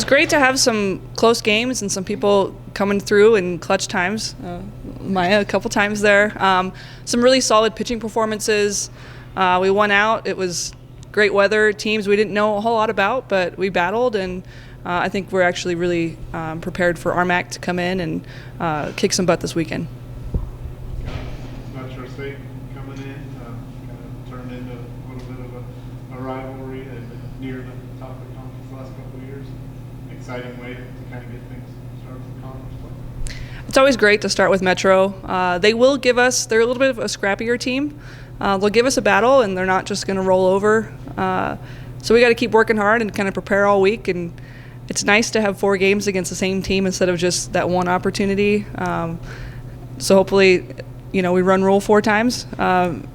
great to have some close games and some people coming through in clutch times. Myah a couple times there. Some really solid pitching performances. We won out. It was great weather. Teams we didn't know a whole lot about, but we battled, and I think we're actually really prepared for RMAC to come in and kick some butt this weekend. Metro State coming in, kind of turned into a little bit of a rivalry and near the top of the conference the last couple of years. Exciting way to kind of get things started with conference play. It's always great to start with Metro. They will give us, they're a little bit of a scrappier team. They'll give us a battle, and they're not just going to roll over. So we got to keep working hard and kind of prepare all week. And it's nice to have 4 games against the same team instead of just that one opportunity. So hopefully, we run Rule 4 times,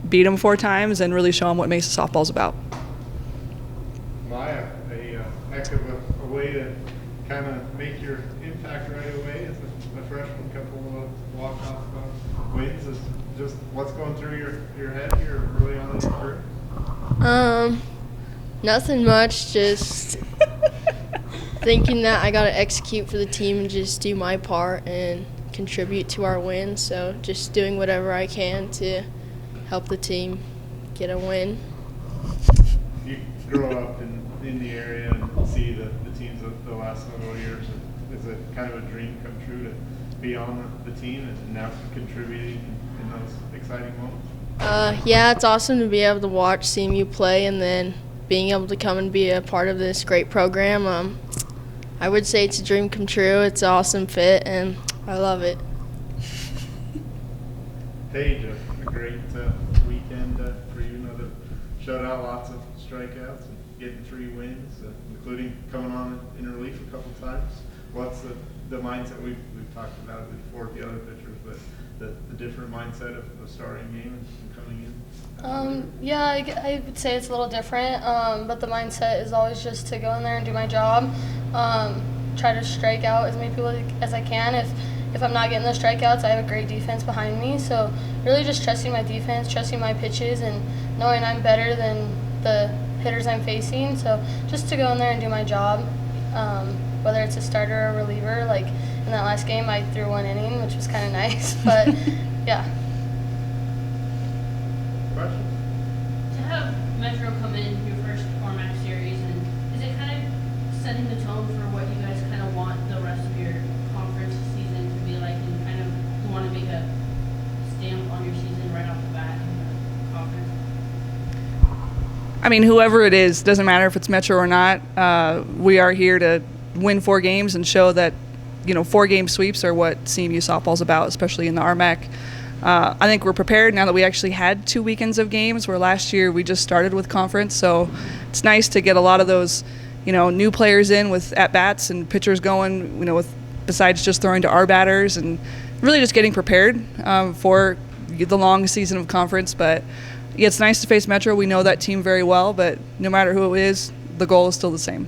beat them 4 times, and really show them what Mesa softball's about. Myah, a heck of a way to kind of make your impact right away as a freshman. Couple of walk-off wins. Is just what's going through your head here early on in your career? Nothing much. Just thinking that I got to execute for the team and just do my part and contribute to our win. So just doing whatever I can to help the team get a win. You grow up in the area and see the teams of the last several years. Is it kind of a dream come true to be on the team and now contributing in those exciting moments? Yeah, it's awesome to be able to watch CMU play and then being able to come and be a part of this great program. I would say it's a dream come true. It's an awesome fit, and I love it. Paige, a great weekend for you. Another shutout, lots of strikeouts, and getting 3 wins, including coming on in relief a couple times. What's the mindset? We've talked about it before with the other pitchers, but the different mindset of starting game and coming in? Yeah, I would say it's a little different, but the mindset is always just to go in there and do my job, try to strike out as many people as I can. If I'm not getting those strikeouts, I have a great defense behind me, so really just trusting my defense, trusting my pitches, and knowing I'm better than the hitters I'm facing, so just to go in there and do my job, whether it's a starter or a reliever. Like in that last game, I threw 1 inning, which was kind of nice, but yeah. Questions? To have Metro come in your first RMAC series, and is it kind of setting the tone for what you guys kind of want the rest of your conference season to be like, and kind of you want to make a stamp on your season right off the bat in the conference? I mean, whoever it is, doesn't matter if it's Metro or not. We are here to win 4 games and show that 4-game sweeps are what CMU softball's about, especially in the RMAC. I think we're prepared now that we actually had 2 weekends of games, where last year we just started with conference. So it's nice to get a lot of those, new players in with at-bats and pitchers going, with besides just throwing to our batters, and really just getting prepared for the long season of conference. But yeah, it's nice to face Metro. We know that team very well, but no matter who it is, the goal is still the same.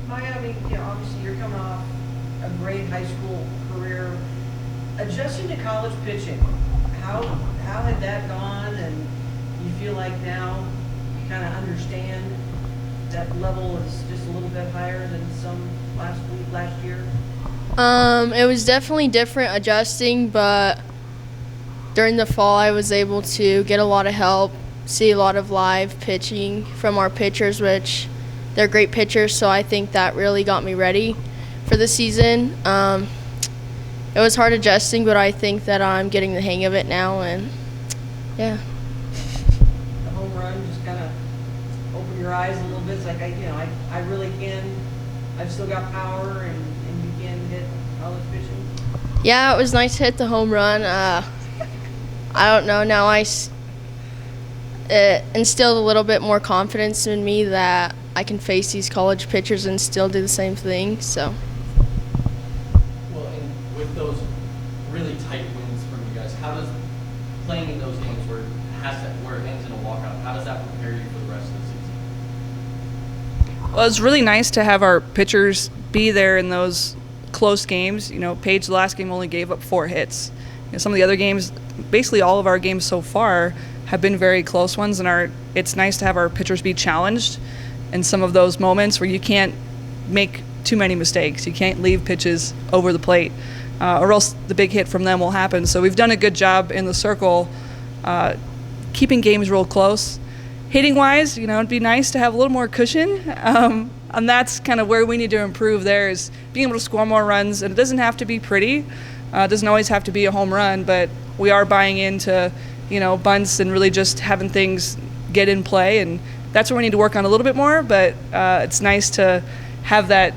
Myah, obviously you're coming off a great high school career. Adjusting to college pitching, how had that gone, and you feel like now you kind of understand that level is just a little bit higher than some last year? It was definitely different adjusting, but during the fall I was able to get a lot of help, see a lot of live pitching from our pitchers, which they're great pitchers, so I think that really got me ready for the season. It was hard adjusting, but I think that I'm getting the hang of it now, and yeah. The home run just kind of opened your eyes a little bit. It's like, I really can, I've still got power, and you can hit college pitching. Yeah, it was nice to hit the home run. I don't know, now it instilled a little bit more confidence in me that I can face these college pitchers and still do the same thing, so. Well, and with those really tight wins from you guys, how does playing in those games where it ends in a walkout, how does that prepare you for the rest of the season? Well, it's really nice to have our pitchers be there in those close games. Paige, the last game, only gave up 4 hits. Some of the other games, basically all of our games so far, have been very close ones, and it's nice to have our pitchers be challenged in some of those moments where you can't make too many mistakes. You can't leave pitches over the plate, or else the big hit from them will happen. So we've done a good job in the circle keeping games real close. Hitting-wise, it'd be nice to have a little more cushion, and that's kind of where we need to improve there, is being able to score more runs. And it doesn't have to be pretty. It doesn't always have to be a home run, but we are buying into, bunts and really just having things get in play, and that's where we need to work on a little bit more. But it's nice to have that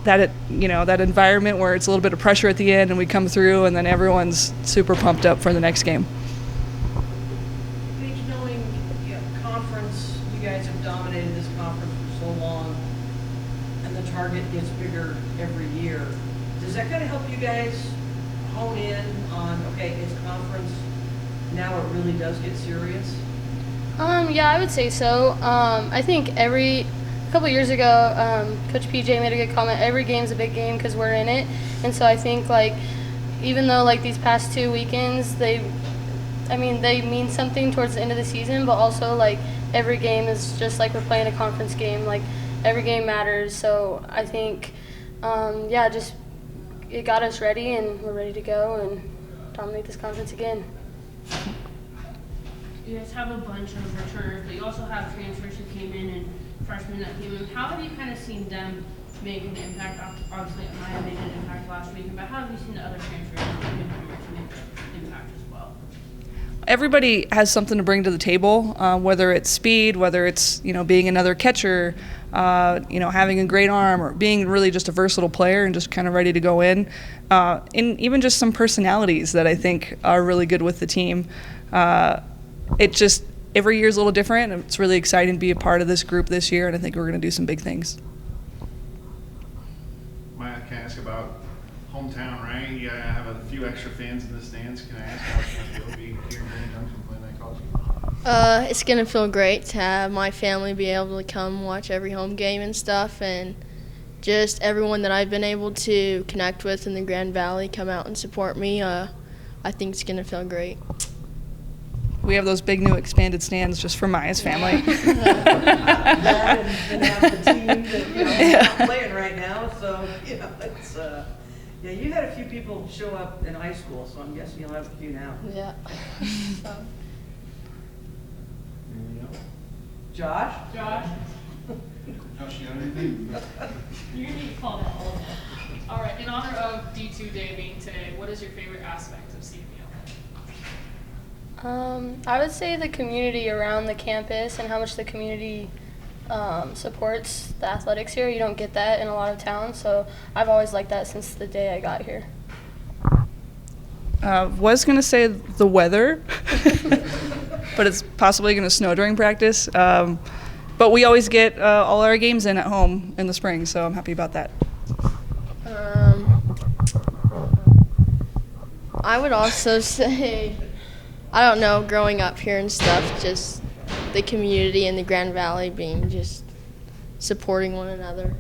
environment where it's a little bit of pressure at the end and we come through and then everyone's super pumped up for the next game. Paige, knowing conference, you guys have dominated this conference for so long, and the target gets bigger every year. Does that kind of help you guys hone in on, okay, it's conference, now it really does get serious? Yeah, I would say so. I think a couple years ago, Coach PJ made a good comment. Every game's a big game because we're in it, and so I think even though these past 2 weekends they mean something towards the end of the season, but also every game is just like we're playing a conference game. Every game matters. So I think just it got us ready, and we're ready to go and dominate this conference again. You guys have a bunch of returners, but you also have transfers who came in and freshmen that came in. How have you kind of seen them make an impact? Obviously, Myah made an impact last week, but how have you seen the other transfers who came in from here to make an impact as well? Everybody has something to bring to the table, whether it's speed, whether it's being another catcher, having a great arm, or being really just a versatile player and just kind of ready to go in, and even just some personalities that I think are really good with the team. Every year is a little different, and it's really exciting to be a part of this group this year, and I think we're going to do some big things. Myah, can I ask about hometown, right? You have a few extra fans in the stands. Can I ask how it's going to feel to be here in Grand Junction playing that college? It's going to feel great to have my family be able to come watch every home game and stuff, and just everyone that I've been able to connect with in the Grand Valley come out and support me. I think it's going to feel great. We have those big new expanded stands just for Maya's family. That and have the team that not playing right now, so it's you had a few people show up in high school, so I'm guessing you'll have a few now. Yeah. Josh? Josh? Josh, you got anything? You're going to get called out all of that. All right, in honor of D2 Day being today, what is your favorite aspect of CMU? I would say the community around the campus and how much the community supports the athletics here. You don't get that in a lot of towns, so I've always liked that since the day I got here. Was going to say the weather, but it's possibly going to snow during practice. But we always get all our games in at home in the spring, so I'm happy about that. I would also say, I don't know, growing up here and stuff, just the community in the Grand Valley being just supporting one another.